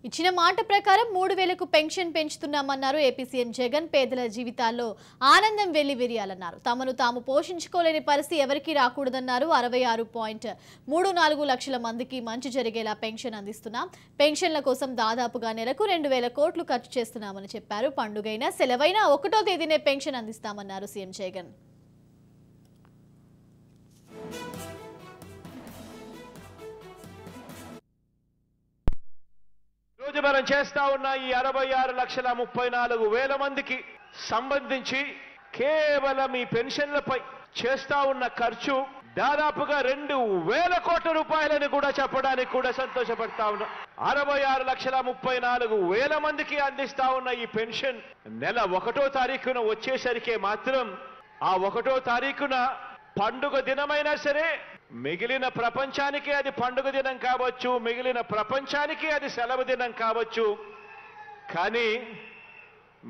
ఇచ్చిన మాట ప్రకారం 3000కు పెన్షన్ పెంచుతున్నామన్నారు ఏపీ సీఎం జగన్. పేదల జీవితాల్లో ఆనందం వెల్లివిరియాలన్నారు. తమను తాము పోషించుకోలేని పరిస్థితి ఎవరికీ రాకూడదన్నారు. 66.34 లక్షల మందికి మంచి జరిగేలా పెన్షన్ అందిస్తున్నాం. పెన్షన్ల కోసం దాదాపుగా నెలకు 2000 కోట్లు ఖర్చు చేస్తున్నామని చెప్పారు. పండుగైనా సెలవైనా 1వ తేదీనే పెన్షన్ అందిస్తామన్నారు సీఎం జగన్. రోజు మనం చేస్తా ఉన్న ఈ 66,34,000 మందికి సంబంధించి కేవలం ఈ పెన్షన్లపై చేస్తా ఉన్న ఖర్చు దాదాపుగా 2,000 కోట్ల రూపాయలని కూడా చెప్పడానికి కూడా సంతోషపడతా ఉన్నా. 66,34,000 మందికి అందిస్తా ఉన్న ఈ పెన్షన్ నెల 1వ తారీఖున వచ్చేసరికి మాత్రం ఆ 1వ తారీఖున పండుగ దినమైనా సరే మిగిలిన ప్రపంచానికి అది పండుగ దినం కావచ్చు, మిగిలిన ప్రపంచానికి అది సెలవు దినం కావచ్చు. కానీ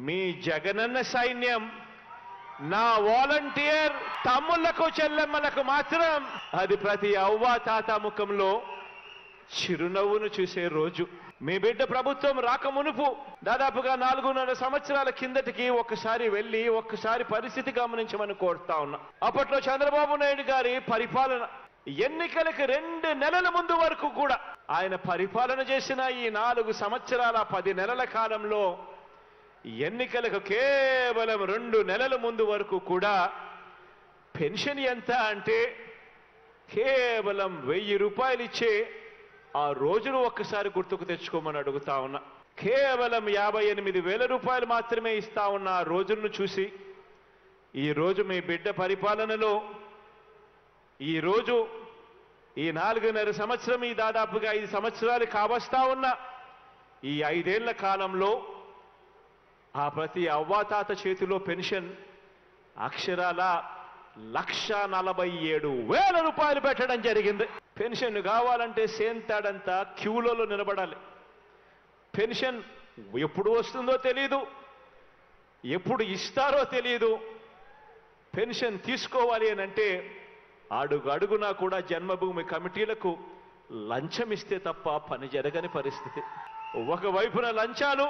మీ జగనన్న సైన్యం, నా వాలంటీర్ తమ్ముళ్లకు చెల్లెమ్మలకు మాత్రం అది ప్రతి అవ్వ తాత ముఖంలో చిరునవ్వును చూసే రోజు. మీ బిడ్డ ప్రభుత్వం రాకమునుపు దాదాపుగా 4.5 సంవత్సరాల కిందటికి ఒక్కసారి వెళ్ళి ఒక్కసారి పరిస్థితి గమనించమని కోరుతా ఉన్నా. అప్పట్లో చంద్రబాబు నాయుడు గారి పరిపాలన ఎన్నికలకు 2 నెలల ముందు వరకు కూడా ఆయన పరిపాలన చేసిన ఈ 4 సంవత్సరాల 10 నెలల కాలంలో ఎన్నికలకు కేవలం 2 నెలల ముందు వరకు కూడా పెన్షన్ ఎంత అంటే కేవలం 1000 రూపాయలు ఇచ్చే ఆ రోజును ఒక్కసారి గుర్తుకు తెచ్చుకోమని అడుగుతా ఉన్నా. కేవలం 58,000 రూపాయలు మాత్రమే ఇస్తా ఉన్న ఆ రోజులను చూసి ఈ రోజు మీ బిడ్డ పరిపాలనలో ఈ రోజు ఈ 4.5 సంవత్సరం, ఈ దాదాపుగా 5 సంవత్సరాలు కావస్తా ఉన్న ఈ 5 ఏళ్ల కాలంలో ఆ ప్రతి అవ్వాతాత చేతిలో పెన్షన్ అక్షరాల 1,47,000 రూపాయలు పెట్టడం జరిగింది. పెన్షన్ కావాలంటే సేంతాడంతా క్యూలలో నిలబడాలి. పెన్షన్ ఎప్పుడు వస్తుందో తెలియదు, ఎప్పుడు ఇస్తారో తెలియదు. పెన్షన్ తీసుకోవాలి అని అంటే అడుగు అడుగునా కూడా జన్మభూమి కమిటీలకు లంచం ఇస్తే తప్ప పని జరగని పరిస్థితి. ఒకవైపున లంచాలు,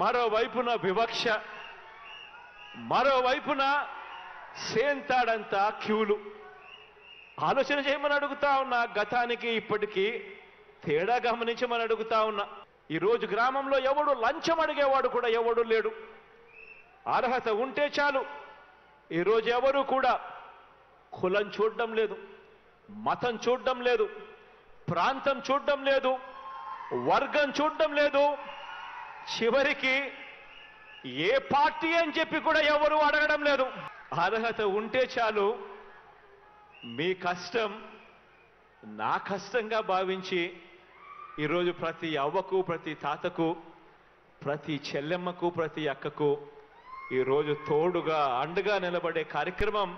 మరోవైపున వివక్ష, మరోవైపున సేంతాడంతా క్యూలు. ఆలోచన చేయమని అడుగుతా ఉన్నా. గతానికి ఇప్పటికీ తేడా గమనించమని అడుగుతా ఉన్నా. ఈరోజు గ్రామంలో ఎవడు లంచం అడిగేవాడు కూడా ఎవడు లేడు. అర్హత ఉంటే చాలు. ఈరోజు ఎవరు కూడా కులం చూడడం లేదు, మతం చూడడం లేదు, ప్రాంతం చూడడం లేదు, వర్గం చూడడం లేదు, చివరికి ఏ పార్టీ అని చెప్పి కూడా ఎవరు అడగడం లేదు. అర్హత ఉంటే చాలు. మీ కష్టం నా కష్టంగా భావించి ఈరోజు ప్రతి అవ్వకు, ప్రతి తాతకు, ప్రతి చెల్లెమ్మకు, ప్రతి అక్కకు ఈరోజు తోడుగా అండగా నిలబడే కార్యక్రమం